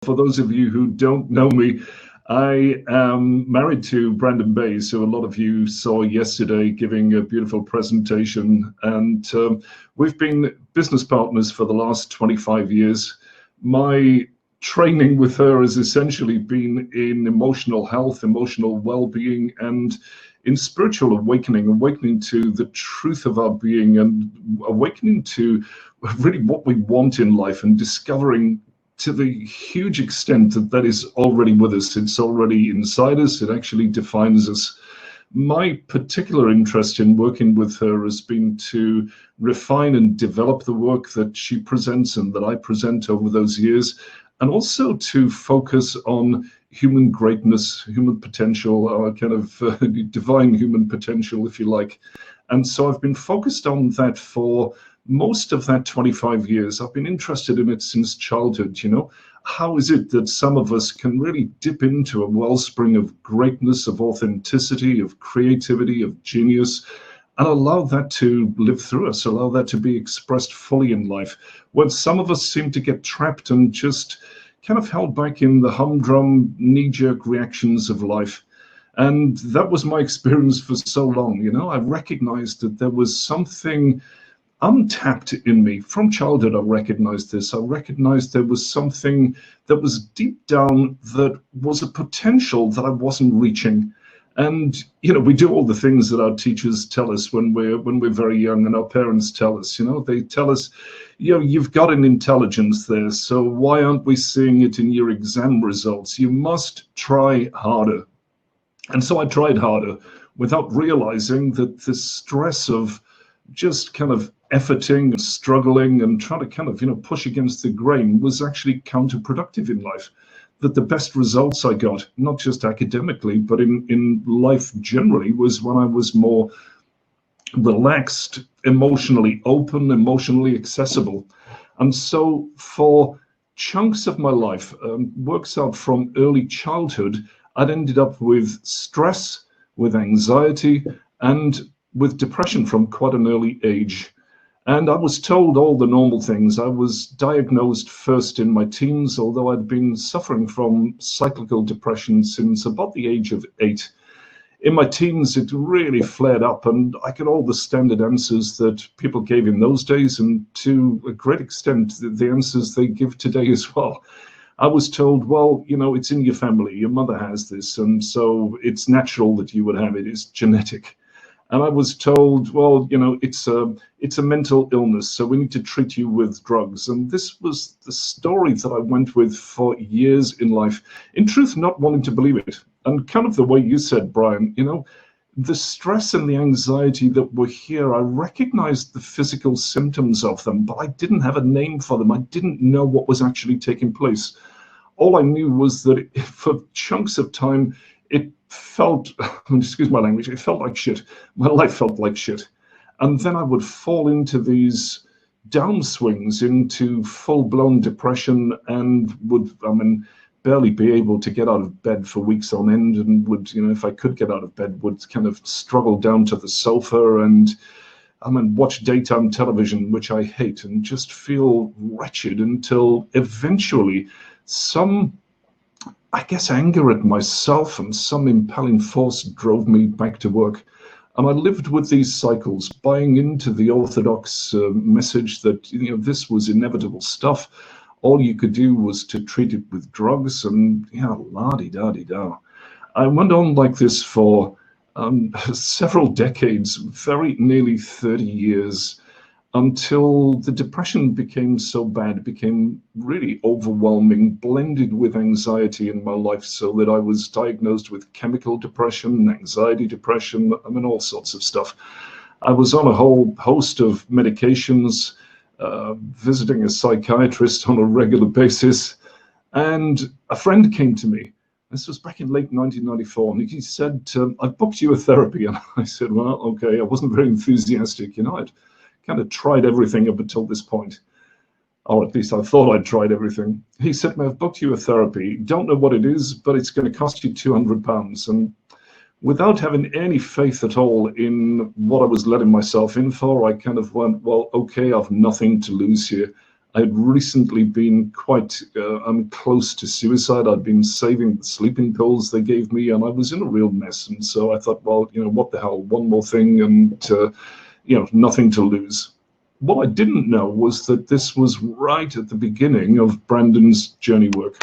For those of you who don't know me, I am married to Brandon Bays, who a lot of you saw yesterday giving a beautiful presentation. And we've been business partners for the last 25 years. My training with her has essentially been in emotional health, emotional well-being, and in spiritual awakening to the truth of our being, and awakening to really what we want in life, and discovering to the huge extent that that is already with us. It's already inside us. It actually defines us. My particular interest in working with her has been to refine and develop the work that she presents and that I present over those years, and also to focus on human greatness, human potential, our kind of divine human potential, if you like. And so I've been focused on that for most of that 25 years. I've been interested in it since childhood. How is it that some of us can really dip into a wellspring of greatness, of authenticity, of creativity, of genius, and allow that to live through us, allow that to be expressed fully in life, when some of us seem to get trapped and just kind of held back in the humdrum, knee-jerk reactions of life. And that was my experience for so long. I recognized that there was something untapped in me. From childhood, I recognized this. I recognized there was something that was deep down that was a potential that I wasn't reaching. And we do all the things that our teachers tell us when we're very young, and our parents tell us. They tell us, you've got an intelligence there, so why aren't we seeing it in your exam results? You must try harder. And so I tried harder, without realizing that the stress of just kind of efforting and struggling and trying to kind of push against the grain was actually counterproductive in life. That the best results I got, not just academically, but in life generally, was when I was more relaxed, emotionally open, emotionally accessible. And so for chunks of my life, works out from early childhood, I'd ended up with stress, with anxiety, and with depression from quite an early age. And I was told all the normal things. I was diagnosed first in my teens, although I'd been suffering from cyclical depression since about the age of 8. In my teens, it really flared up, and I got all the standard answers that people gave in those days, and to a great extent, the answers they give today as well. I was told, well, it's in your family. Your mother has this, and so it's natural that you would have it. It's genetic. And I was told, well, it's a mental illness, so we need to treat you with drugs. And this was the story that I went with for years in life, in truth, not wanting to believe it. And kind of the way you said, Brian, the stress and the anxiety that were here, I recognized the physical symptoms of them, but I didn't have a name for them. I didn't know what was actually taking place. All I knew was that for chunks of time, it felt, excuse my language, it felt like shit. My life felt like shit. And then I would fall into these downswings, into full-blown depression, and would, barely be able to get out of bed for weeks on end, and would, if I could get out of bed, would kind of struggle down to the sofa and watch daytime television, which I hate, and just feel wretched until eventually some, I guess, anger at myself and some impelling force drove me back to work. And I lived with these cycles, buying into the orthodox message that this was inevitable stuff. All you could do was to treat it with drugs, and la-di-da-di-da. I went on like this for several decades, very nearly 30 years, until the depression became so bad, it became really overwhelming, blended with anxiety in my life, so that I was diagnosed with chemical depression, anxiety depression, all sorts of stuff. I was on a whole host of medications, visiting a psychiatrist on a regular basis, and a friend came to me. This was back in late 1994, and he said, I booked you a therapy. And I said, well, okay. I wasn't very enthusiastic. I'd kind of tried everything up until this point, or at least I thought I'd tried everything. He said, I've booked you a therapy. Don't know what it is, but it's going to cost you £200. And without having any faith at all in what I was letting myself in for, I kind of went, well, okay, I've nothing to lose here. I'd recently been quite close to suicide. I'd been saving the sleeping pills they gave me, and I was in a real mess. And so I thought, well, what the hell, one more thing, and nothing to lose. What I didn't know was that this was right at the beginning of Brandon's journey work.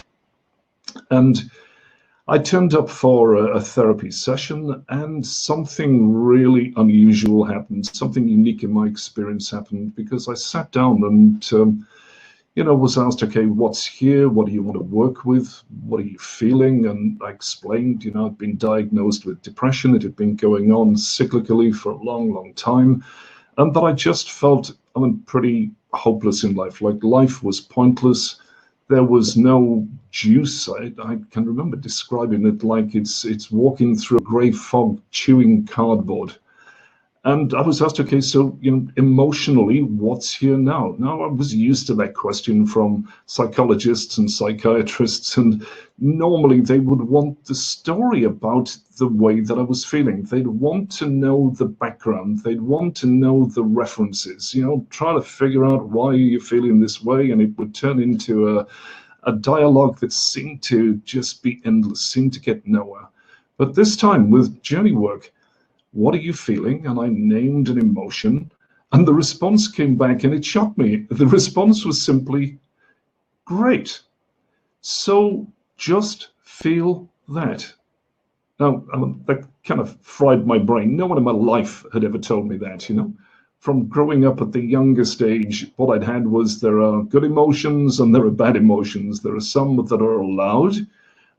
And I turned up for a therapy session, and something really unusual happened. Something unique in my experience happened, because I sat down and was asked, okay, what's here? What do you want to work with? What are you feeling? And I explained, I'd been diagnosed with depression. It had been going on cyclically for a long, long time. And that I just felt, pretty hopeless in life. Like life was pointless. There was no juice. I can remember describing it like it's walking through a grey fog, chewing cardboard. And I was asked, okay, so emotionally, what's here now? Now, I was used to that question from psychologists and psychiatrists, and normally they would want the story about the way that I was feeling. They'd want to know the background. They'd want to know the references, try to figure out why you're feeling this way, and it would turn into a dialogue that seemed to just be endless, seemed to get nowhere. But this time with journey work, what are you feeling? And I named an emotion, and the response came back, and it shocked me. The response was simply, great. So just feel that. Now, that kind of fried my brain. No one in my life had ever told me that, From growing up at the youngest age, what I'd had was there are good emotions and there are bad emotions. There are some that are allowed,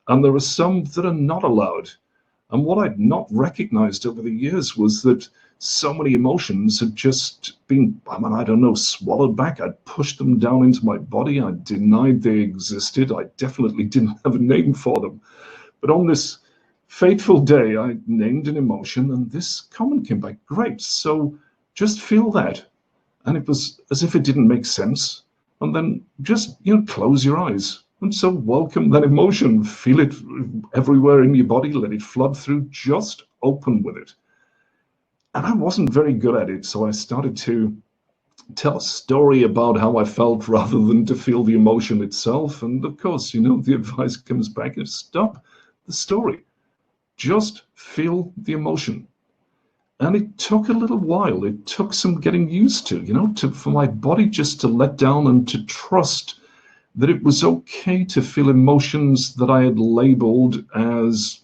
and there are some that are not allowed. And what I'd not recognized over the years was that so many emotions had just been, swallowed back. I'd pushed them down into my body. I denied they existed. I definitely didn't have a name for them. But on this fateful day, I named an emotion, and this comment came back, great. So just feel that. And it was as if it didn't make sense. And then just, close your eyes. And so welcome that emotion, feel it everywhere in your body, let it flood through, just open with it. And I wasn't very good at it, so I started to tell a story about how I felt rather than to feel the emotion itself. And of course, the advice comes back is stop the story, just feel the emotion. And it took a little while, it took some getting used to, for my body just to let down and to trust that it was okay to feel emotions that I had labeled as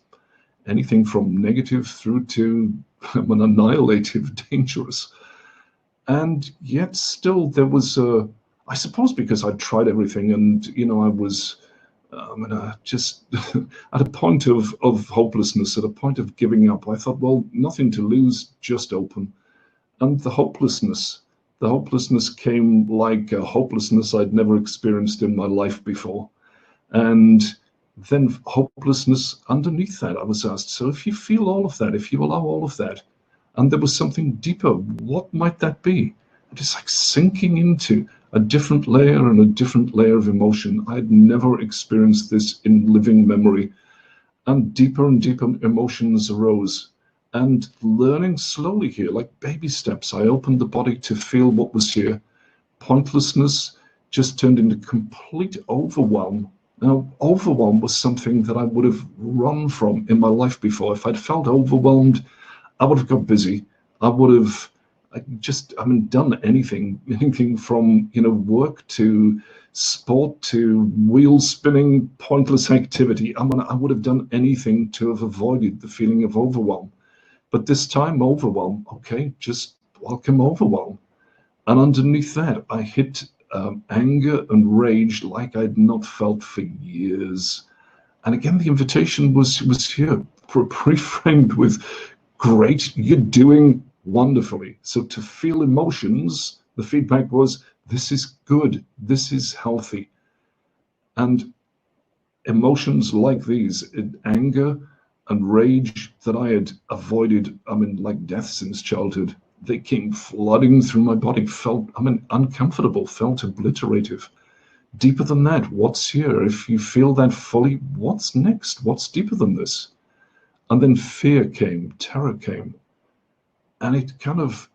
anything from negative through to annihilative, dangerous. And yet still there was I suppose because I'd tried everything, and I was just at a point of hopelessness, at a point of giving up. I thought, well, nothing to lose, just open. And the hopelessness came like a hopelessness I'd never experienced in my life before. And then hopelessness underneath that, I was asked, so if you feel all of that, if you allow all of that, and there was something deeper, what might that be? And it's like sinking into a different layer and a different layer of emotion. I'd never experienced this in living memory. And deeper emotions arose. And learning slowly here, like baby steps, I opened the body to feel what was here. Pointlessness just turned into complete overwhelm. Now, overwhelm was something that I would have run from in my life before. If I'd felt overwhelmed, I would have got busy. I would have done anything from, work to sport to wheel spinning, pointless activity. I would have done anything to have avoided the feeling of overwhelm. But this time, overwhelm, okay, just welcome overwhelm. And underneath that, I hit anger and rage like I'd not felt for years. And again, the invitation was here, reframed with, great, you're doing wonderfully. So to feel emotions, the feedback was, this is good, this is healthy. And emotions like these, anger and rage that I had avoided, like death since childhood, they came flooding through my body, felt, uncomfortable, felt obliterative. Deeper than that, what's here? If you feel that fully, what's next? What's deeper than this? And then fear came, terror came, and it kind of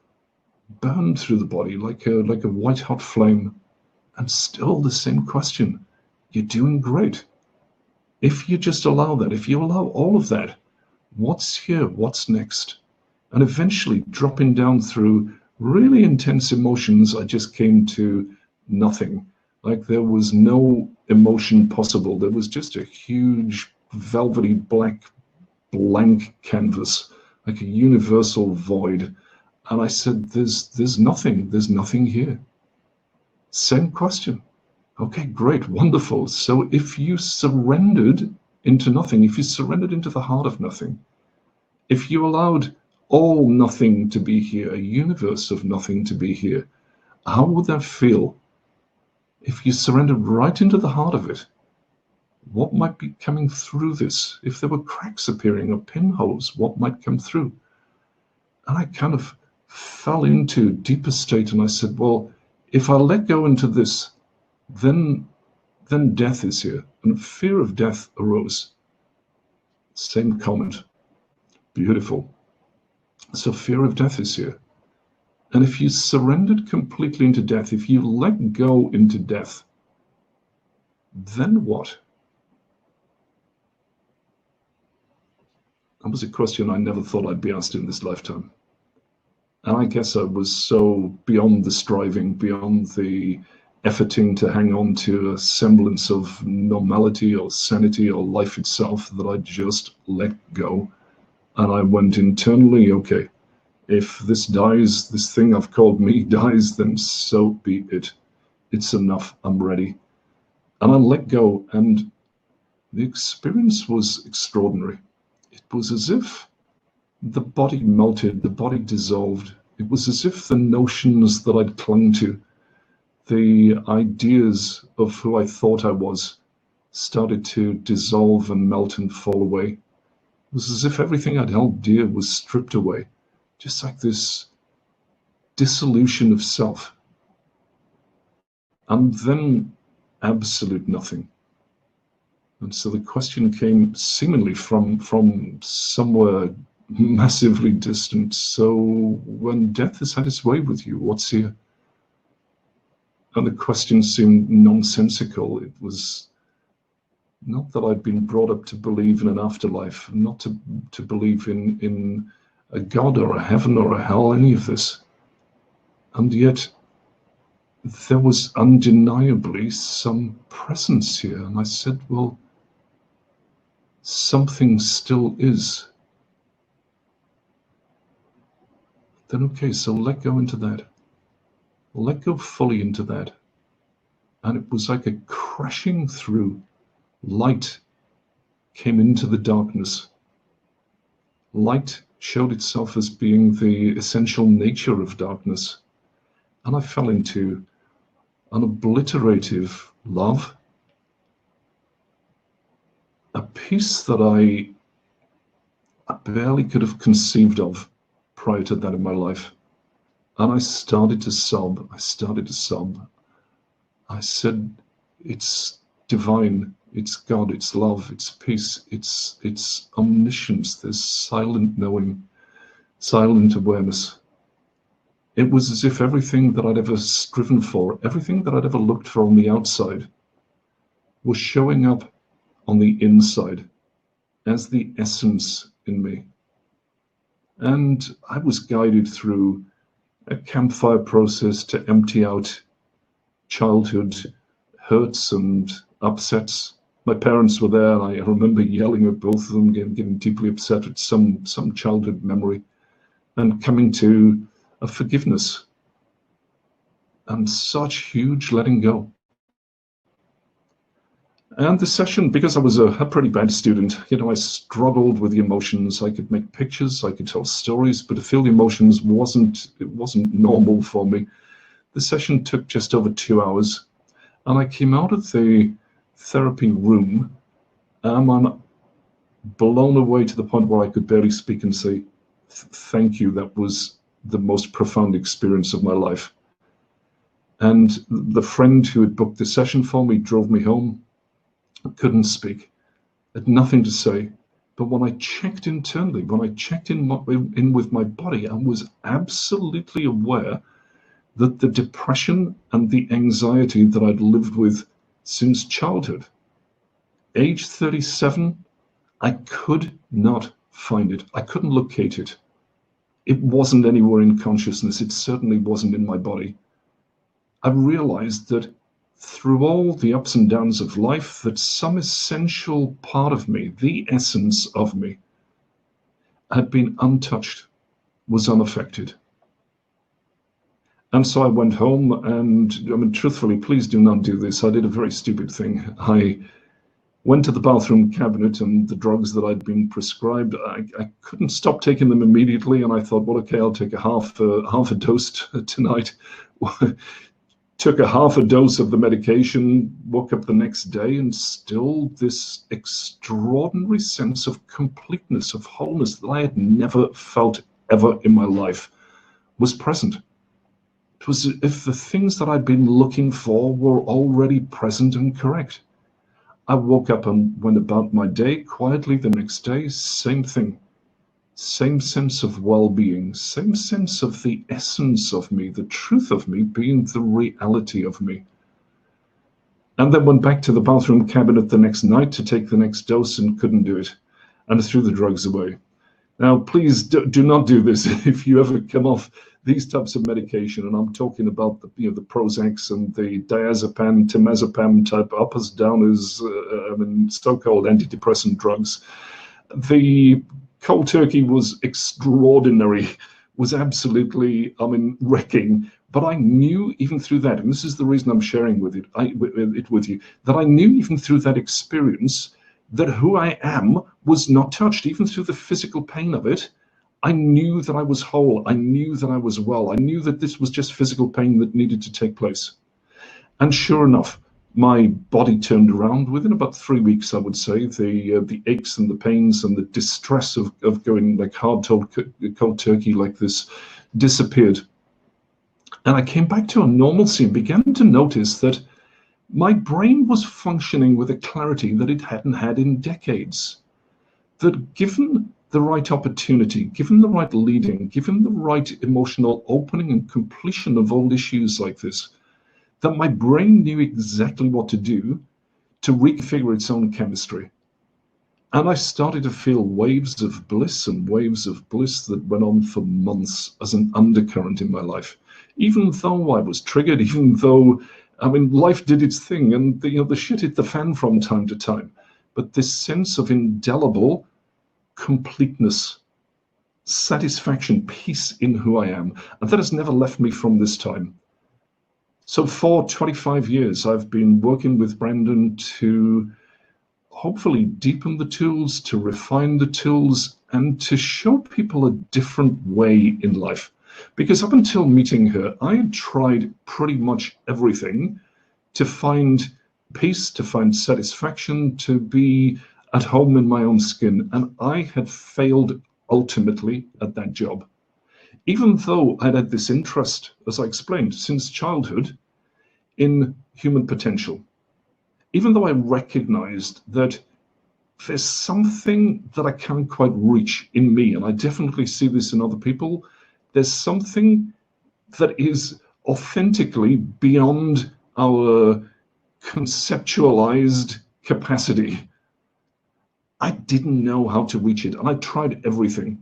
burned through the body like a white hot flame. And still the same question. You're doing great. If you just allow that, if you allow all of that, what's here? What's next? And eventually dropping down through really intense emotions, I just came to nothing. Like there was no emotion possible. There was just a huge velvety black blank canvas, like a universal void. And I said, there's nothing here. Same question. Okay, great, wonderful. So if you surrendered into nothing, if you surrendered into the heart of nothing, if you allowed all nothing to be here, a universe of nothing to be here, how would that feel? If you surrendered right into the heart of it, what might be coming through this? If there were cracks appearing or pinholes, what might come through? And I kind of fell into a deeper state, and I said, well, if I let go into this, then death is here. And fear of death arose. Same comment. Beautiful. So fear of death is here. And if you surrendered completely into death, if you let go into death, then what? That was a question I never thought I'd be asked in this lifetime. And I guess I was so beyond the striving, beyond the efforting to hang on to a semblance of normality or sanity or life itself, that I just let go. And I went internally, okay, if this dies, this thing I've called me dies, then so be it. It's enough, I'm ready. And I let go, and the experience was extraordinary. It was as if the body melted, the body dissolved. It was as if the notions that I'd clung to, the ideas of who I thought I was, started to dissolve and melt and fall away. It was as if everything I'd held dear was stripped away, just like this dissolution of self. And then absolute nothing. And so the question came seemingly from somewhere massively distant. So when death has had its way with you, what's here? And the question seemed nonsensical. It was not that I'd been brought up to believe in an afterlife, not to believe in a God or a heaven or a hell, any of this. And yet there was undeniably some presence here. And I said, well, something still is. Then okay, so let go into that. Let go fully into that. And it was like a crashing through. Light came into the darkness. Light showed itself as being the essential nature of darkness. And I fell into an obliterative love, a peace that I barely could have conceived of prior to that in my life. And I started to sob. I said, it's divine, it's God, it's love, it's peace, it's omniscience. There's silent knowing, silent awareness. It was as if everything that I'd ever striven for, everything that I'd ever looked for on the outside, was showing up on the inside as the essence in me. And I was guided through a campfire process to empty out childhood hurts and upsets. My parents were there, and I remember yelling at both of them, getting deeply upset at some childhood memory, and coming to a forgiveness and such huge letting go. And the session, because I was a pretty bad student, I struggled with the emotions. I could make pictures, I could tell stories, but to feel the emotions wasn't normal for me. The session took just over 2 hours, and I came out of the therapy room, and I'm blown away to the point where I could barely speak and say, thank you, that was the most profound experience of my life. And the friend who had booked the session for me drove me home. I couldn't speak, had nothing to say. But when I checked internally, when I checked in with my body, I was absolutely aware that the depression and the anxiety that I'd lived with since childhood, age 37, I could not find it. I couldn't locate it. It wasn't anywhere in consciousness. It certainly wasn't in my body. I realized that through all the ups and downs of life, that some essential part of me, the essence of me, had been untouched, was unaffected. And so I went home and, I mean, truthfully, please do not do this. I did a very stupid thing. I went to the bathroom cabinet, and the drugs that I'd been prescribed, I couldn't stop taking them immediately. And I thought, well, okay, I'll take a half a dose tonight. Took a half a dose of the medication, woke up the next day, and still this extraordinary sense of completeness, of wholeness that I had never felt ever in my life was present. It was as if the things that I'd been looking for were already present and correct. I woke up and went about my day quietly the next day, same thing. Same sense of well-being, same sense of the essence of me, the truth of me being the reality of me. And then went back to the bathroom cabinet the next night to take the next dose and couldn't do it, and threw the drugs away. Now, please do not do this if you ever come off these types of medication, and I'm talking about the Prozacs and the diazepam, temazepam type uppers, downers, so-called antidepressant drugs. The cold turkey was extraordinary, was absolutely, wrecking. But I knew even through that, and this is the reason I'm sharing with you, that I knew even through that experience that who I am was not touched. Even through the physical pain of it, I knew that I was whole. I knew that I was well. I knew that this was just physical pain that needed to take place. And sure enough, my body turned around within about 3 weeks, I would say. The aches and the pains and the distress of going like hard cold turkey like this disappeared. And I came back to a normalcy and began to notice that my brain was functioning with a clarity that it hadn't had in decades. That given the right opportunity, given the right leading, given the right emotional opening and completion of old issues like this, that my brain knew exactly what to do to reconfigure its own chemistry. And I started to feel waves of bliss and waves of bliss that went on for months as an undercurrent in my life. Even though I was triggered, even though, life did its thing, and the shit hit the fan from time to time. But this sense of indelible completeness, satisfaction, peace in who I am, and that has never left me from this time. So for 25 years, I've been working with Brandon to hopefully deepen the tools, to refine the tools, and to show people a different way in life. Because up until meeting her, I had tried pretty much everything to find peace, to find satisfaction, to be at home in my own skin. And I had failed ultimately at that job. Even though I'd had this interest, as I explained, since childhood in human potential, even though I recognized that there's something that I can't quite reach in me, and I definitely see this in other people, there's something that is authentically beyond our conceptualized capacity. I didn't know how to reach it, and I tried everything.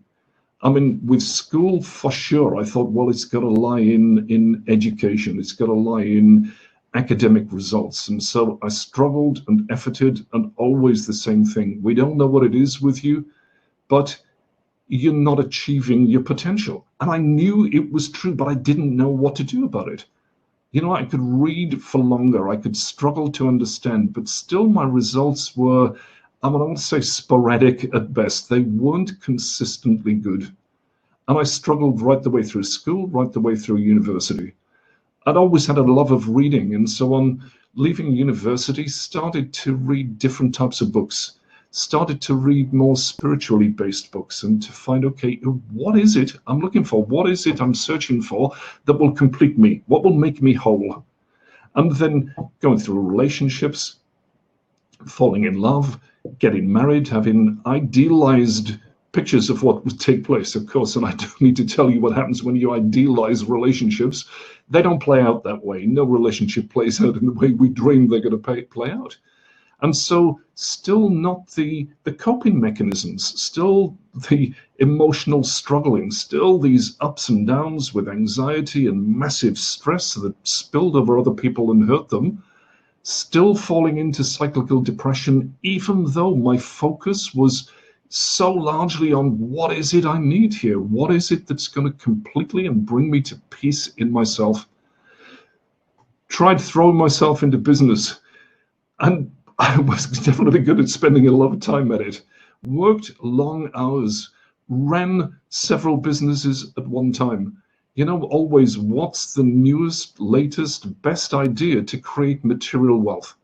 With school, for sure, I thought, well, it's got to lie in education. It's got to lie in academic results. And so I struggled and efforted, and always the same thing. We don't know what it is with you, but you're not achieving your potential. And I knew it was true, but I didn't know what to do about it. I could read for longer. I could struggle to understand, but still my results were, I want to say sporadic at best. They weren't consistently good. And I struggled right the way through school, right the way through university. I'd always had a love of reading, and so on leaving university, started to read different types of books, started to read more spiritually based books, and to find, okay, what is it I'm looking for? What is it I'm searching for that will complete me? What will make me whole? And then going through relationships, falling in love, getting married, having idealized pictures of what would take place, of course, and I don't need to tell you what happens when you idealize relationships. They don't play out that way. No relationship plays out in the way we dream they're going to play out. And so still not the coping mechanisms, still the emotional struggling, still these ups and downs with anxiety and massive stress that spilled over other people and hurt them, still falling into cyclical depression, even though my focus was so largely on what is it I need here? What is it that's going to completely and bring me to peace in myself? Tried throwing myself into business, and I was definitely good at spending a lot of time at it. Worked long hours, ran several businesses at one time. You know, always what's the newest, latest, best idea to create material wealth?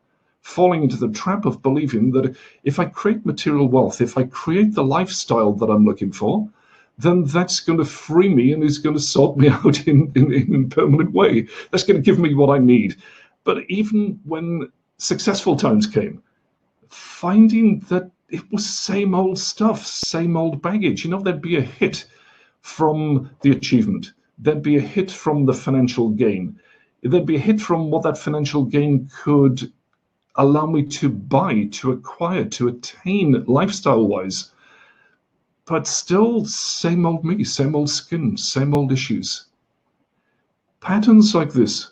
Falling into the trap of believing that if I create material wealth, if I create the lifestyle that I'm looking for, then that's going to free me and is going to sort me out in a permanent way. That's going to give me what I need. But even when successful times came, finding that it was same old stuff, same old baggage. You know, there'd be a hit from the achievement. There'd be a hit from the financial gain. There'd be a hit from what that financial gain could allow me to buy, to acquire, to attain lifestyle-wise. But still, same old me, same old skin, same old issues. Patterns like this.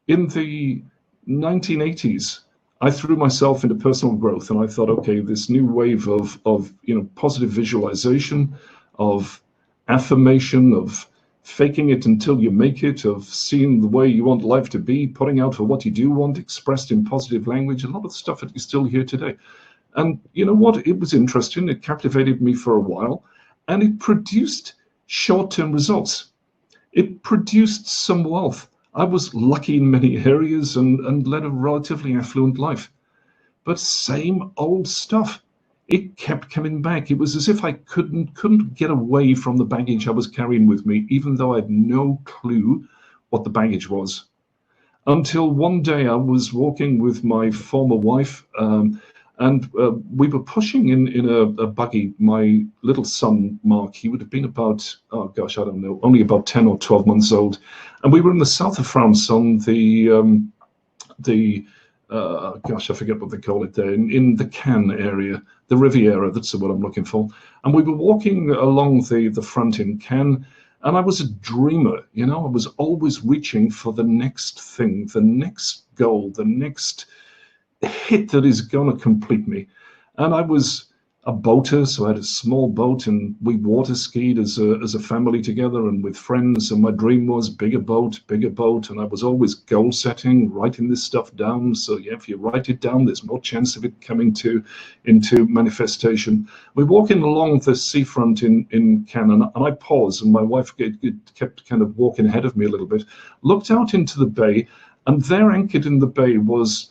In the 1980s, I threw myself into personal growth, and I thought, okay, this new wave of positive visualization, of affirmation, of faking it until you make it, of seeing the way you want life to be, putting out for what you do want, expressed in positive language, a lot of stuff that you still hear today. And you know what? It was interesting. It captivated me for a while, and it produced short-term results. It produced some wealth. I was lucky in many areas and led a relatively affluent life. But same old stuff. It kept coming back. It was as if I couldn't get away from the baggage I was carrying with me, even though I had no clue what the baggage was. Until one day I was walking with my former wife, and we were pushing in a buggy. My little son, Mark, he would have been about, oh gosh, I don't know, only about 10 or 12 months old. And we were in the south of France on gosh, I forget what they call it there, in the Cannes area, the Riviera, that's what I'm looking for. And we were walking along the front in Cannes, and I was a dreamer, you know, I was always reaching for the next thing, the next goal, the next hit that is going to complete me. And I was a boater, so I had a small boat, and we water skied as a family together and with friends. And my dream was bigger boat. And I was always goal setting, writing this stuff down. So yeah, if you write it down, there's more chance of it coming into manifestation. We're walking along the seafront in Cannes, and I paused, and my wife kept kind of walking ahead of me a little bit, looked out into the bay, and there anchored in the bay was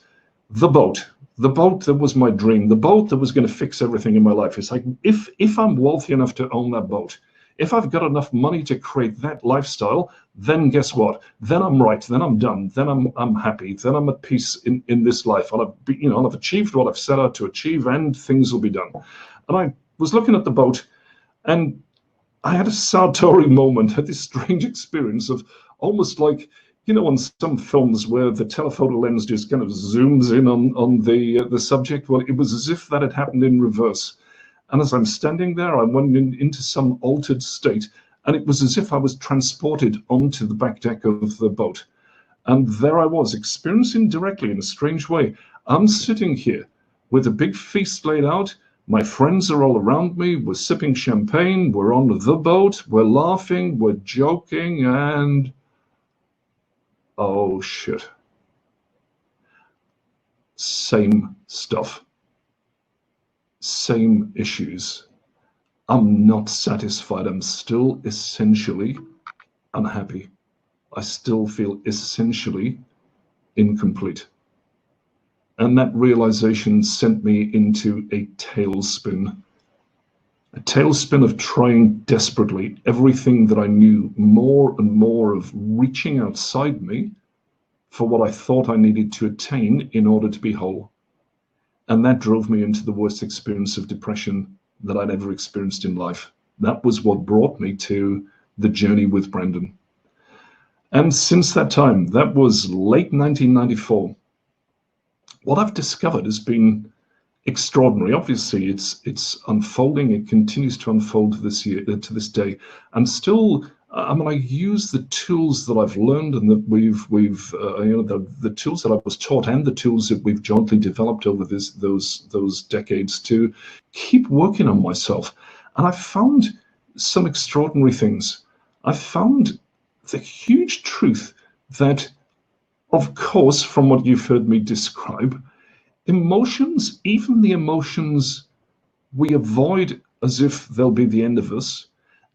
the boat that was my dream, the boat that was going to fix everything in my life. It's like, if I'm wealthy enough to own that boat, if I've got enough money to create that lifestyle, then guess what? Then I'm right. Then I'm done. Then I'm happy. Then I'm at peace in this life. I'll have achieved what I've set out to achieve, and things will be done. And I was looking at the boat, and I had a Sartori moment, had this strange experience of almost like, you know, on some films where the telephoto lens just kind of zooms in on the subject. Well, it was as if that had happened in reverse. And as I'm standing there, I went into some altered state, and it was as if I was transported onto the back deck of the boat. And there I was, experiencing directly in a strange way. I'm sitting here with a big feast laid out. My friends are all around me. We're sipping champagne. We're on the boat. We're laughing. We're joking. And oh shit. Same stuff. Same issues. I'm not satisfied. I'm still essentially unhappy. I still feel essentially incomplete. And that realization sent me into a tailspin of trying desperately everything that I knew, more and more of reaching outside me for what I thought I needed to attain in order to be whole. And that drove me into the worst experience of depression that I'd ever experienced in life. That was what brought me to the journey with Brendan. And since that time, that was late 1994, what I've discovered has been extraordinary. Obviously, it's unfolding. It continues to unfold to this day. And still, I mean, I use the tools that I've learned and that we've you know, the tools that I was taught and the tools that we've jointly developed over those decades to keep working on myself. And I found some extraordinary things. I found the huge truth that, of course, from what you've heard me describe, emotions, even the emotions we avoid as if they'll be the end of us,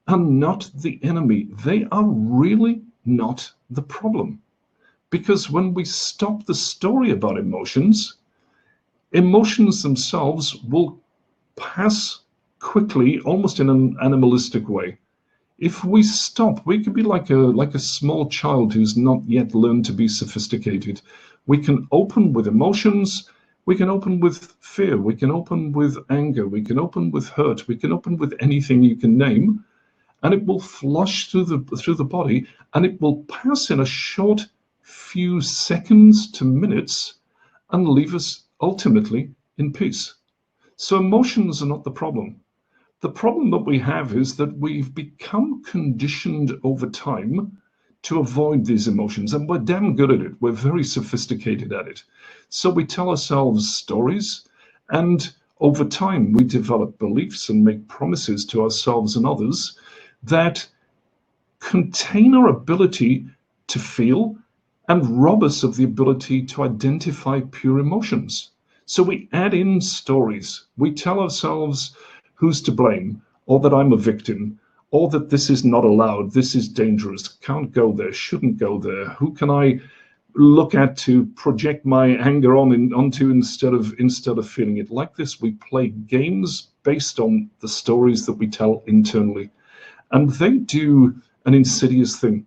are not the enemy. They are really not the problem. Because when we stop the story about emotions, emotions themselves will pass quickly, almost in an animalistic way. If we stop, we could be like a small child who's not yet learned to be sophisticated. We can open with emotions. We can open with fear. We can open with anger. We can open with hurt. We can open with anything you can name, and it will flush through the body, and it will pass in a short few seconds to minutes and leave us ultimately in peace. So emotions are not the problem. The problem that we have is that we've become conditioned over time to avoid these emotions, and we're damn good at it. We're very sophisticated at it. So we tell ourselves stories, and over time we develop beliefs and make promises to ourselves and others that contain our ability to feel and rob us of the ability to identify pure emotions. So we add in stories. We tell ourselves who's to blame, or that I'm a victim, or that this is not allowed, this is dangerous, can't go there, shouldn't go there. Who can I look at to project my anger onto instead of feeling it? Like this, we play games based on the stories that we tell internally. And they do an insidious thing.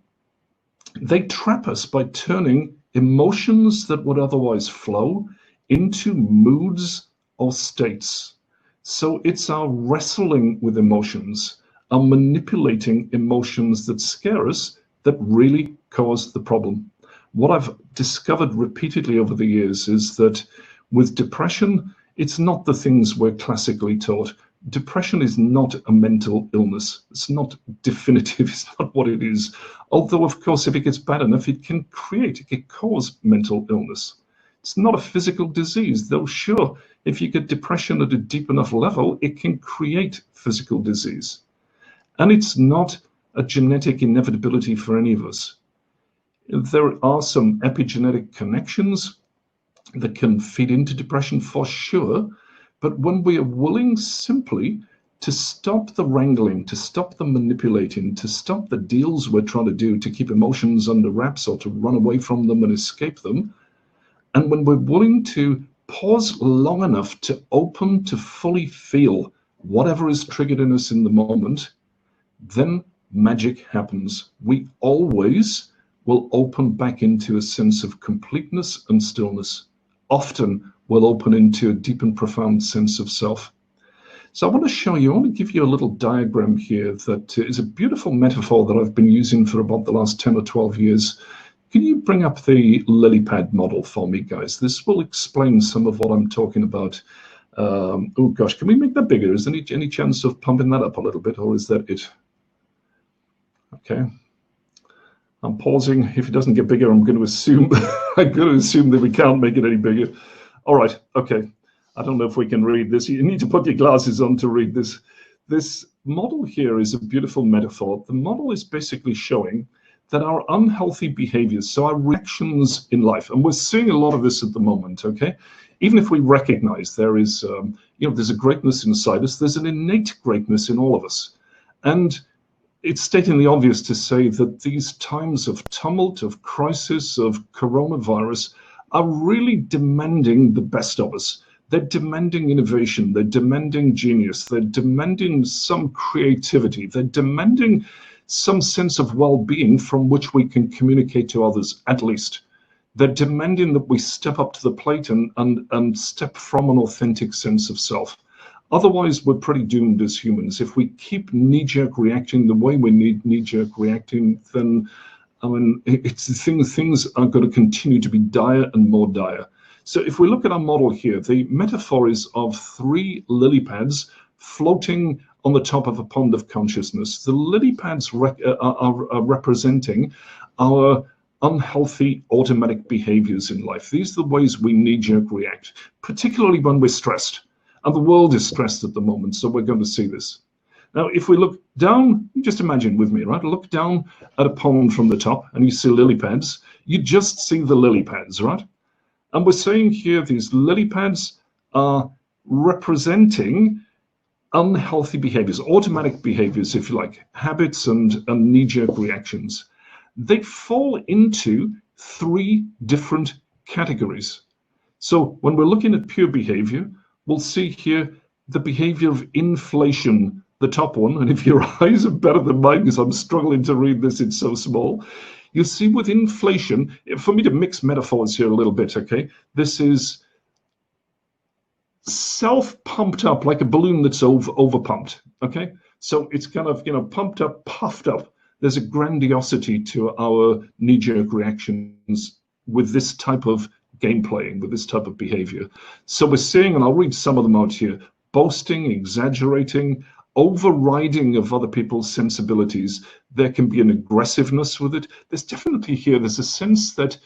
They trap us by turning emotions that would otherwise flow into moods or states. So it's our wrestling with emotions, our manipulating emotions that scare us, that really cause the problem. What I've discovered repeatedly over the years is that with depression, it's not the things we're classically taught. Depression is not a mental illness. It's not definitive. It's not what it is. Although, of course, if it gets bad enough, it can cause mental illness. It's not a physical disease, though sure, if you get depression at a deep enough level, it can create physical disease. And it's not a genetic inevitability for any of us. There are some epigenetic connections that can feed into depression for sure, but when we are willing simply to stop the wrangling, to stop the manipulating, to stop the deals we're trying to do to keep emotions under wraps or to run away from them and escape them, and when we're willing to pause long enough to open to fully feel whatever is triggered in us in the moment, then magic happens. We always will open back into a sense of completeness and stillness. Often we'll open into a deep and profound sense of self. So I want to give you a little diagram here that is a beautiful metaphor that I've been using for about the last 10 or 12 years. Can you bring up the lily pad model for me, guys? This will explain some of what I'm talking about. Oh gosh, can we make that bigger? Is there any chance of pumping that up a little bit, or is that it? Okay. I'm pausing. If it doesn't get bigger, I'm going to assume that we can't make it any bigger. All right. Okay. I don't know if we can read this. You need to put your glasses on to read this. This model here is a beautiful metaphor. The model is basically showing that our unhealthy behaviors, so our reactions in life, and we're seeing a lot of this at the moment, okay? Even if we recognize there is, there's a greatness inside us, there's an innate greatness in all of us. And it's stating the obvious to say that these times of tumult, of crisis, of coronavirus are really demanding the best of us. They're demanding innovation, they're demanding genius, they're demanding some creativity, they're demanding some sense of well-being from which we can communicate to others, at least. They're demanding that we step up to the plate and step from an authentic sense of self. Otherwise, we're pretty doomed as humans. If we keep knee-jerk reacting the way we need knee-jerk reacting, then I mean, it's the things are going to continue to be dire and more dire. So if we look at our model here, the metaphor is of 3 lily pads floating on the top of a pond of consciousness. The lily pads are representing our unhealthy automatic behaviors in life. These are the ways we knee-jerk react, particularly when we're stressed. And the world is stressed at the moment, so we're going to see this. Now, if we look down, just imagine with me, right? Look down at a pond from the top and you see lily pads. You just see the lily pads, right? And we're saying here these lily pads are representing unhealthy behaviors, automatic behaviors, if you like, habits and knee-jerk reactions. They fall into 3 different categories. So when we're looking at pure behavior, we'll see here the behavior of inflation, the top one. And if your eyes are better than mine, because I'm struggling to read this, it's so small. You see with inflation, for me to mix metaphors here a little bit, okay? This is self-pumped up like a balloon that's over-pumped, okay? So it's kind of, pumped up, puffed up. There's a grandiosity to our knee-jerk reactions with this type of game playing, with this type of behavior. So we're seeing, and I'll read some of them out here, boasting, exaggerating, overriding of other people's sensibilities. There can be an aggressiveness with it. There's definitely here, there's a sense that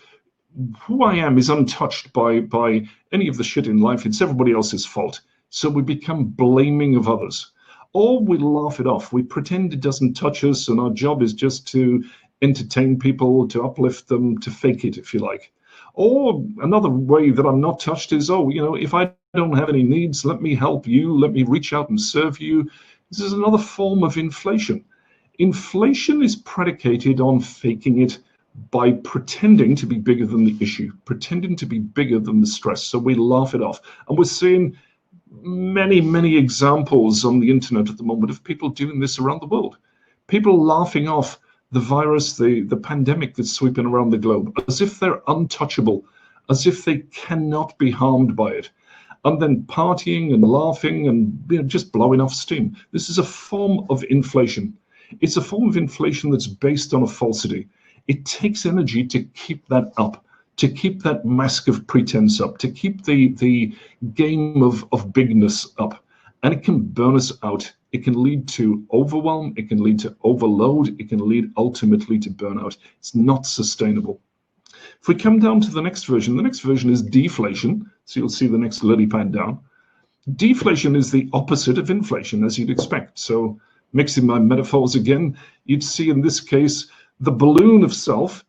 who I am is untouched by any of the shit in life. It's everybody else's fault. So we become blaming of others. Or we laugh it off. We pretend it doesn't touch us, and our job is just to entertain people, to uplift them, to fake it, if you like. Or another way that I'm not touched is, if I don't have any needs, let me help you, let me reach out and serve you. This is another form of inflation. Inflation is predicated on faking it by pretending to be bigger than the issue, pretending to be bigger than the stress. So we laugh it off. And we're seeing many examples on the internet at the moment of people doing this around the world. People laughing off the virus, the pandemic that's sweeping around the globe, as if they're untouchable, as if they cannot be harmed by it, and then partying and laughing and just blowing off steam. This is a form of inflation. It's a form of inflation that's based on a falsity. It takes energy to keep that up, to keep that mask of pretense up, to keep the game of bigness up. And it can burn us out. It can lead to overwhelm. It can lead to overload. It can lead ultimately to burnout. It's not sustainable. If we come down to the next version is deflation. So you'll see the next lily pad down. Deflation is the opposite of inflation, as you'd expect. So mixing my metaphors again, you'd see in this case, the balloon of self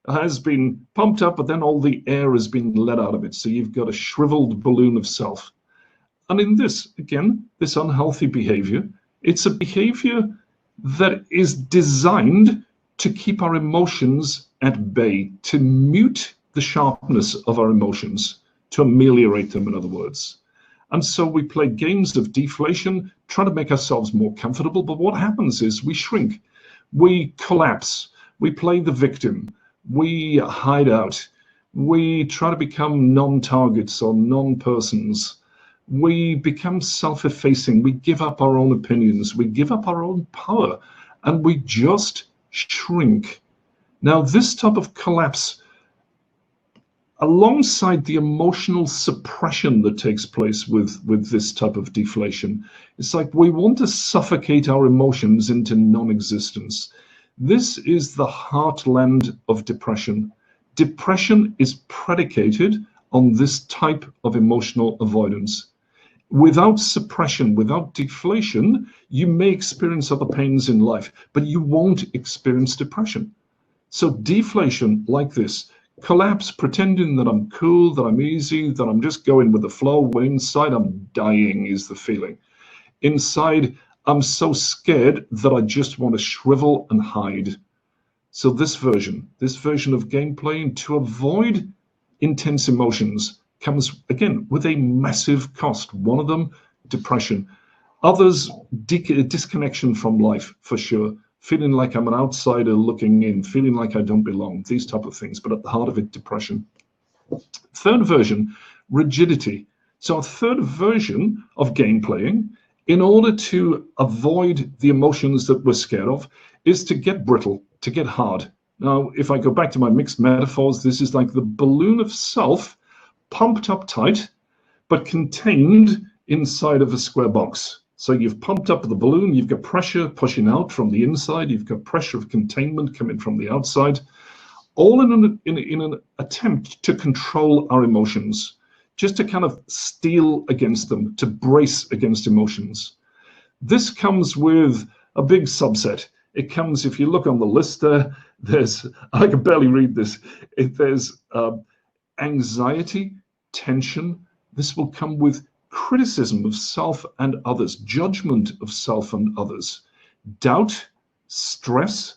has been pumped up, but then all the air has been let out of it. So you've got a shriveled balloon of self. And in this, again, this unhealthy behavior, it's a behavior that is designed to keep our emotions at bay, to mute the sharpness of our emotions, to ameliorate them, in other words. And so we play games of deflation, trying to make ourselves more comfortable. But what happens is we shrink, we collapse, we play the victim, we hide out, we try to become non-targets or non-persons. We become self-effacing, we give up our own opinions, we give up our own power, and we just shrink. Now, this type of collapse, alongside the emotional suppression that takes place with this type of deflation, it's like we want to suffocate our emotions into non-existence. This is the heartland of depression. Depression is predicated on this type of emotional avoidance. Without suppression, without deflation, you may experience other pains in life, but you won't experience depression. So deflation, like this, collapse, pretending that I'm cool, that I'm easy, that I'm just going with the flow, when inside I'm dying is the feeling. Inside, I'm so scared that I just want to shrivel and hide. So this version of gameplay, to avoid intense emotions, comes again with a massive cost. One of them, depression. Others, disconnection from life, for sure. Feeling like I'm an outsider looking in, feeling like I don't belong, these type of things. But at the heart of it, depression. Third version, rigidity. So a third version of game playing, in order to avoid the emotions that we're scared of, is to get brittle, to get hard. Now, if I go back to my mixed metaphors, this is like the balloon of self pumped up tight, but contained inside of a square box. So you've pumped up the balloon, you've got pressure pushing out from the inside, you've got pressure of containment coming from the outside, all in an attempt to control our emotions, just to kind of steel against them, to brace against emotions. This comes with a big subset. It comes, if you look on the list there, I can barely read this. There's anxiety, tension. This will come with criticism of self and others, judgment of self and others, doubt, stress,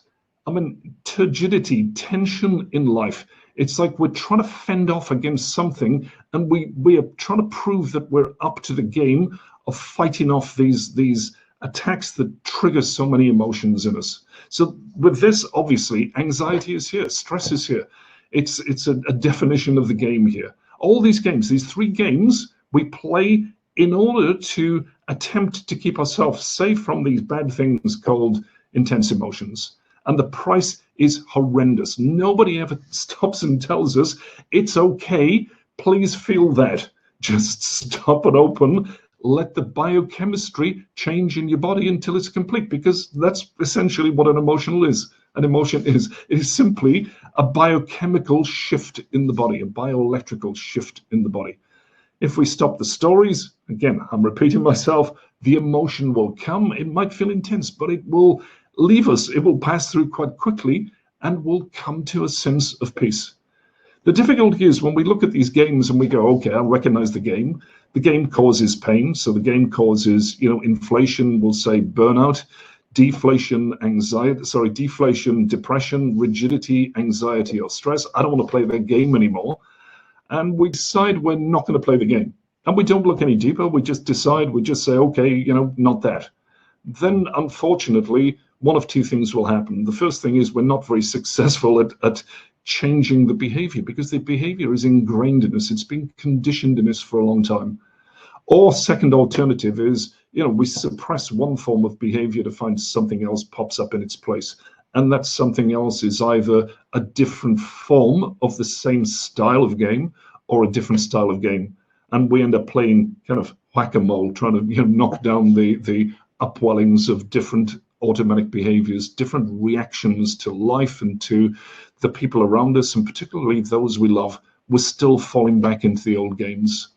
turgidity, tension in life. It's like we're trying to fend off against something, and we are trying to prove that we're up to the game of fighting off these attacks that trigger so many emotions in us. So with this, obviously, anxiety is here, stress is here. It's a definition of the game here. All these games, these three games, we play in order to attempt to keep ourselves safe from these bad things called intense emotions. And the price is horrendous. Nobody ever stops and tells us, it's okay, please feel that. Just stop and open, let the biochemistry change in your body until it's complete, because that's essentially what an emotion is. An emotion is. It is simply a biochemical shift in the body, a bioelectrical shift in the body. If we stop the stories, again, I'm repeating myself, the emotion will come. It might feel intense, but it will leave us. It will pass through quite quickly and will come to a sense of peace. The difficulty is when we look at these games and we go, okay, I recognize the game. The game causes pain. So the game causes, inflation, we'll say burnout, deflation, depression, rigidity, anxiety, or stress. I don't want to play that game anymore. And we decide we're not going to play the game. And we don't look any deeper. We just decide, we just say, okay, not that. Then, unfortunately, one of two things will happen. The first thing is we're not very successful at changing the behavior, because the behavior is ingrained in us. It's been conditioned in us for a long time. Or second alternative is, we suppress one form of behavior to find something else pops up in its place. And that something else is either a different form of the same style of game or a different style of game. And we end up playing kind of whack-a-mole, trying to knock down the upwellings of different automatic behaviors, different reactions to life and to the people around us, and particularly those we love. We're still falling back into the old games.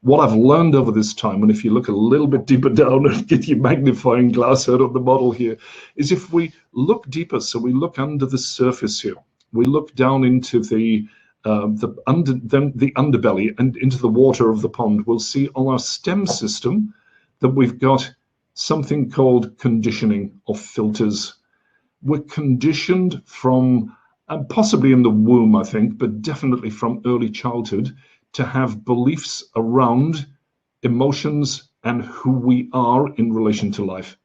What I've learned over this time, and if you look a little bit deeper down and get your magnifying glass out of the model here, is if we look deeper, so we look under the surface here, we look down into the underbelly and into the water of the pond, we'll see on our stem system that we've got something called conditioning or filters. We're conditioned from, and possibly in the womb, I think, but definitely from early childhood, to have beliefs around emotions and who we are in relation to life.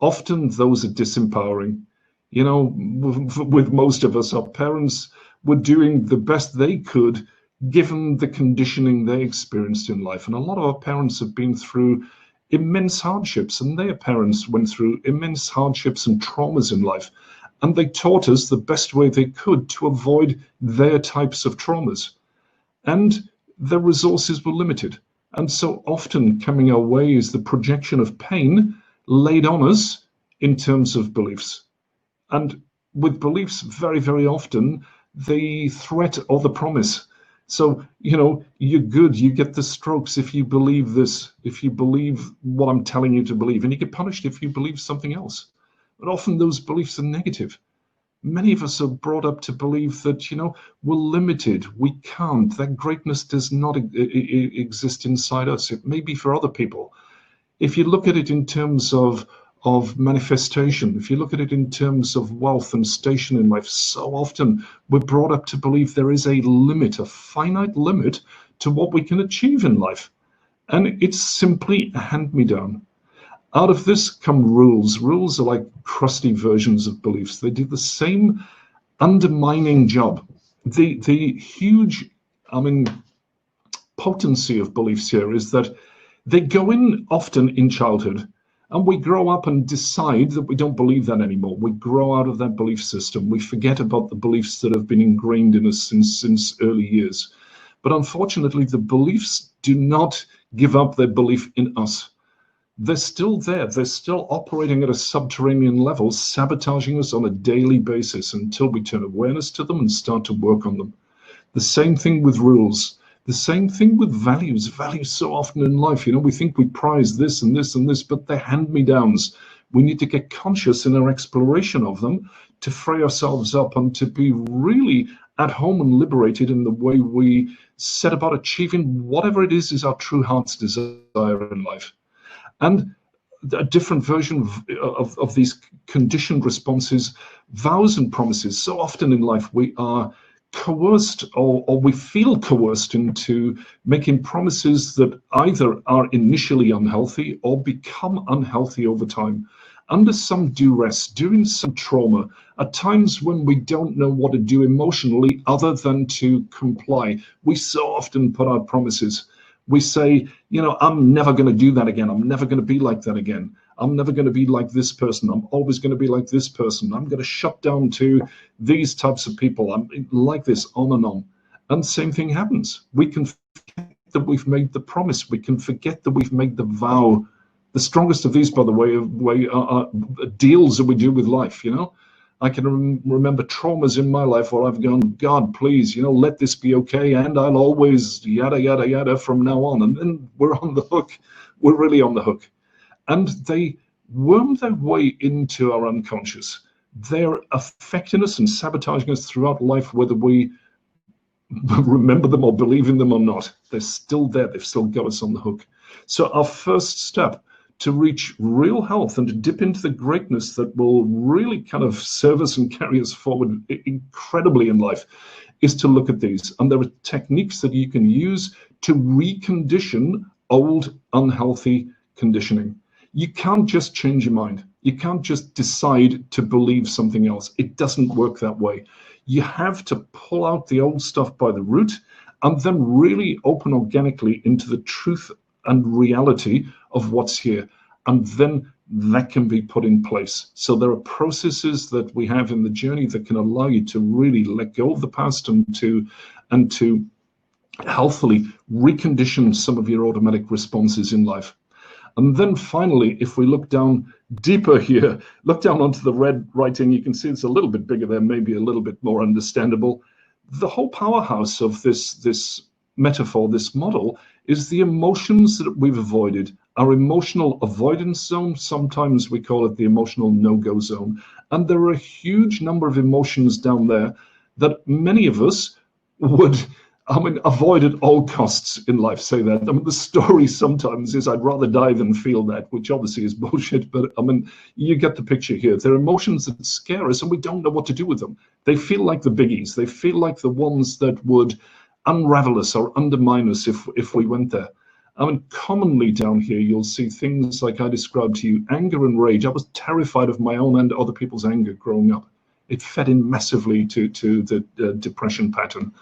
Often those are disempowering. With most of us, our parents were doing the best they could given the conditioning they experienced in life. And a lot of our parents have been through immense hardships, and their parents went through immense hardships and traumas in life. And they taught us the best way they could to avoid their types of traumas. And the resources were limited. And so often coming our way is the projection of pain laid on us in terms of beliefs. And with beliefs, very, very often, the threat or the promise. So, you're good, you get the strokes if you believe this, if you believe what I'm telling you to believe, and you get punished if you believe something else. But often those beliefs are negative. Many of us are brought up to believe that, we're limited, we can't, that greatness does not exist inside us. It may be for other people. If you look at it in terms of manifestation, if you look at it in terms of wealth and station in life, so often we're brought up to believe there is a limit, a finite limit to what we can achieve in life. And it's simply a hand-me-down. Out of this come rules. Rules are like crusty versions of beliefs. They do the same undermining job. The huge, potency of beliefs here is that they go in often in childhood, And we grow up and decide that we don't believe that anymore. We grow out of that belief system. We forget about the beliefs that have been ingrained in us since early years. But unfortunately, the beliefs do not give up their belief in us. They're still there. They're still operating at a subterranean level, sabotaging us on a daily basis until we turn awareness to them and start to work on them. The same thing with rules. The same thing with values. Values so often in life, we think we prize this and this and this, but they're hand-me-downs. We need to get conscious in our exploration of them to free ourselves up and to be really at home and liberated in the way we set about achieving whatever it is our true heart's desire in life. And a different version of these conditioned responses, vows and promises. So often in life we are coerced or we feel coerced into making promises that either are initially unhealthy or become unhealthy over time, under some duress, during some trauma, at times when we don't know what to do emotionally other than to comply. We so often put out promises. We say, I'm never going to do that again. I'm never going to be like that again. I'm never going to be like this person. I'm always going to be like this person. I'm going to shut down to these types of people. I'm like this, on and on. And the same thing happens. We can forget that we've made the promise. We can forget that we've made the vow. The strongest of these, by the way, are deals that we do with life, I can remember traumas in my life where I've gone, God, please, let this be okay, and I'll always yada, yada, yada from now on. And then we're on the hook. We're really on the hook. And they worm their way into our unconscious. They're affecting us and sabotaging us throughout life, whether we remember them or believe in them or not. They're still there. They've still got us on the hook. So our first step to reach real health and to dip into the greatness that will really kind of serve us and carry us forward incredibly in life is to look at these. And there are techniques that you can use to recondition old unhealthy conditioning. You can't just change your mind. You can't just decide to believe something else. It doesn't work that way. You have to pull out the old stuff by the root and then really open organically into the truth and reality of what's here. And then that can be put in place. So there are processes that we have in the journey that can allow you to really let go of the past and to healthily recondition some of your automatic responses in life. And then finally, if we look down deeper here, look down onto the red writing, you can see it's a little bit bigger there, maybe a little bit more understandable. The whole powerhouse of this metaphor, this model, is the emotions that we've avoided. Our emotional avoidance zone, sometimes we call it the emotional no-go zone. And there are a huge number of emotions down there that many of us would avoid at all costs in life, say that. The story sometimes is I'd rather die than feel that, which obviously is bullshit, but you get the picture here. They're emotions that scare us and we don't know what to do with them. They feel like the biggies. They feel like the ones that would unravel us or undermine us if we went there. Commonly down here, you'll see things like I described to you, anger and rage. I was terrified of my own and other people's anger growing up. It fed in massively to the depression pattern.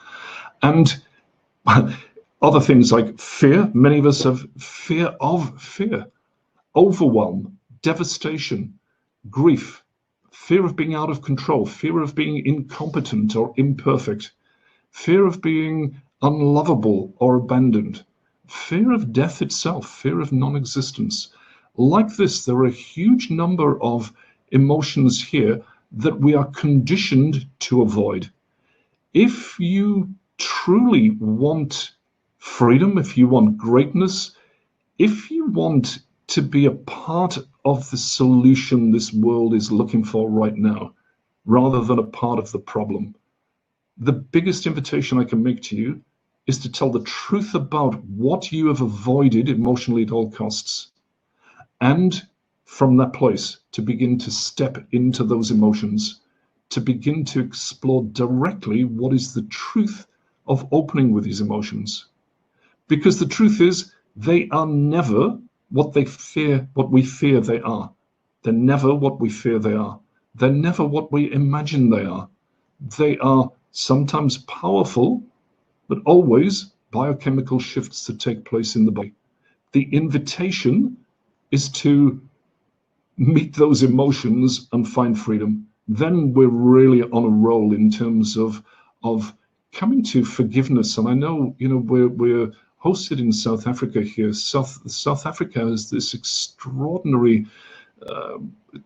And other things like fear. Many of us have fear of fear, overwhelm, devastation, grief, fear of being out of control, fear of being incompetent or imperfect, fear of being unlovable or abandoned, fear of death itself, fear of non-existence. Like this, there are a huge number of emotions here that we are conditioned to avoid. If you truly want freedom, if you want greatness, if you want to be a part of the solution this world is looking for right now, rather than a part of the problem, the biggest invitation I can make to you is to tell the truth about what you have avoided emotionally at all costs. And from that place, to begin to step into those emotions, to begin to explore directly what is the truth of opening with these emotions. Because the truth is, they are never what we fear they are. They're never what we fear they are. They're never what we imagine they are. They are sometimes powerful, but always biochemical shifts that take place in the body. The invitation is to meet those emotions and find freedom, then we're really on a roll in terms of coming to forgiveness. And I know, we're hosted in South Africa here. South Africa has this extraordinary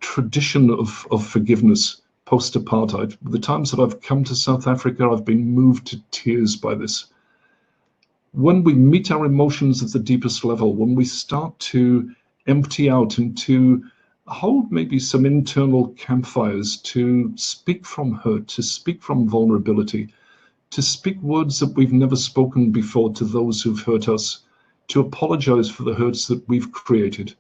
tradition of forgiveness post-apartheid. The times that I've come to South Africa, I've been moved to tears by this. When we meet our emotions at the deepest level, when we start to empty out and to hold maybe some internal campfires, to speak from hurt, to speak from vulnerability, to speak words that we've never spoken before to those who've hurt us, to apologize for the hurts that we've created,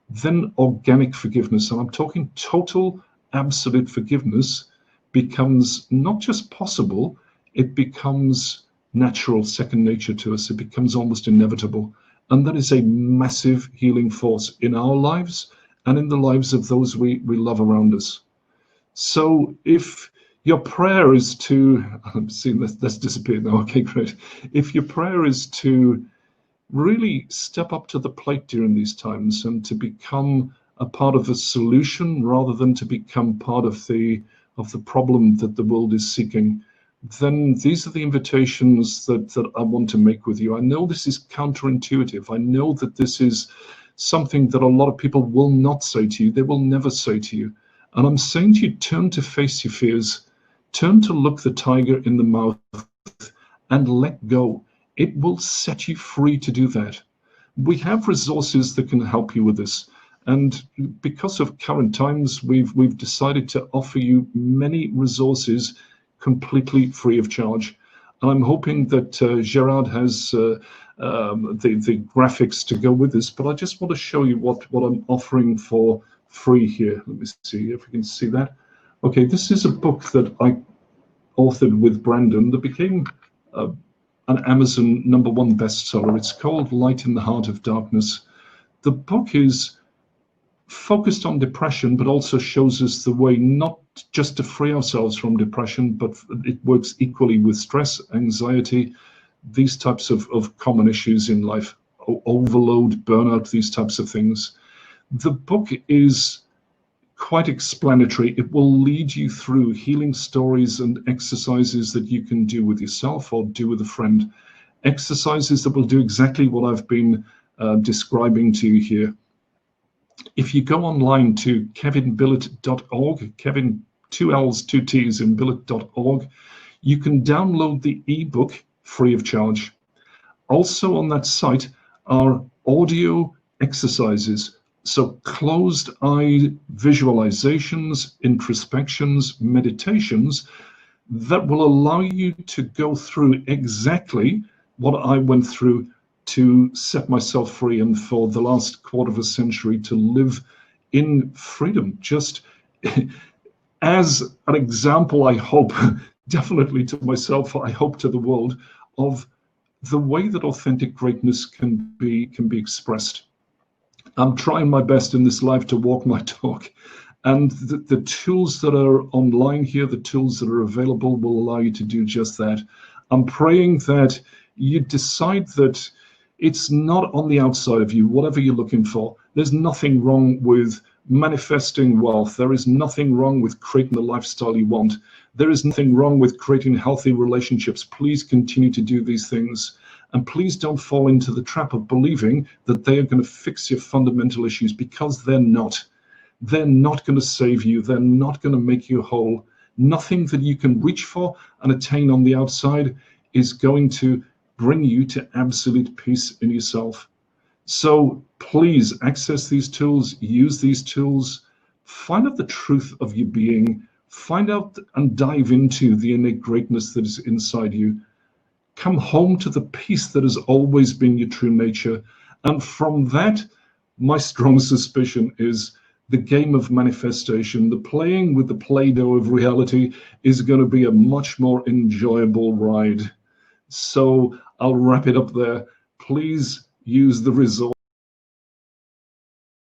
then organic forgiveness, and I'm talking total, absolute forgiveness, becomes not just possible, it becomes natural, second nature to us. It becomes almost inevitable. And that is a massive healing force in our lives and in the lives of those we love around us. So if your prayer is to, I'm seeing that's disappeared now, okay, great. If your prayer is to really step up to the plate during these times and to become a part of the solution rather than to become part of the problem that the world is seeking, then these are the invitations that I want to make with you. I know this is counterintuitive. I know that this is something that a lot of people will not say to you. They will never say to you. And I'm saying to you, turn to face your fears, turn to look the tiger in the mouth and let go. It will set you free to do that. We have resources that can help you with this. And because of current times, we've decided to offer you many resources completely free of charge. And I'm hoping that Gerard has the graphics to go with this, but I just want to show you what I'm offering for free here. Let me see if we can see that. Okay, this is a book that I authored with Brandon that became an Amazon #1 bestseller. It's called Light in the Heart of Darkness. The book is focused on depression, but also shows us the way not just to free ourselves from depression, but it works equally with stress, anxiety, these types of common issues in life, overload, burnout, these types of things. The book is quite explanatory. It will lead you through healing stories and exercises that you can do with yourself or do with a friend. Exercises that will do exactly what I've been describing to you here. If you go online to kevinbillet.org, Kevin, 2 L's, 2 T's in billet.org, you can download the ebook free of charge. Also on that site are audio exercises. So closed eye visualizations, introspections, meditations that will allow you to go through exactly what I went through to set myself free and for the last quarter of a century to live in freedom. Just as an example, I hope, definitely to myself, I hope to the world, of the way that authentic greatness can be expressed. I'm trying my best in this life to walk my talk. And the tools that are online here, the tools that are available will allow you to do just that. I'm praying that you decide that it's not on the outside of you, whatever you're looking for. There's nothing wrong with manifesting wealth. There is nothing wrong with creating the lifestyle you want. There is nothing wrong with creating healthy relationships. Please continue to do these things. And please don't fall into the trap of believing that they are going to fix your fundamental issues, because they're not. They're not going to save you. They're not going to make you whole. Nothing that you can reach for and attain on the outside is going to bring you to absolute peace in yourself. So please access these tools, use these tools, find out the truth of your being, find out and dive into the innate greatness that is inside you. Come home to the peace that has always been your true nature. And from that, my strong suspicion is the game of manifestation, the playing with the Play-Doh of reality, is going to be a much more enjoyable ride. So I'll wrap it up there. Please use the resource.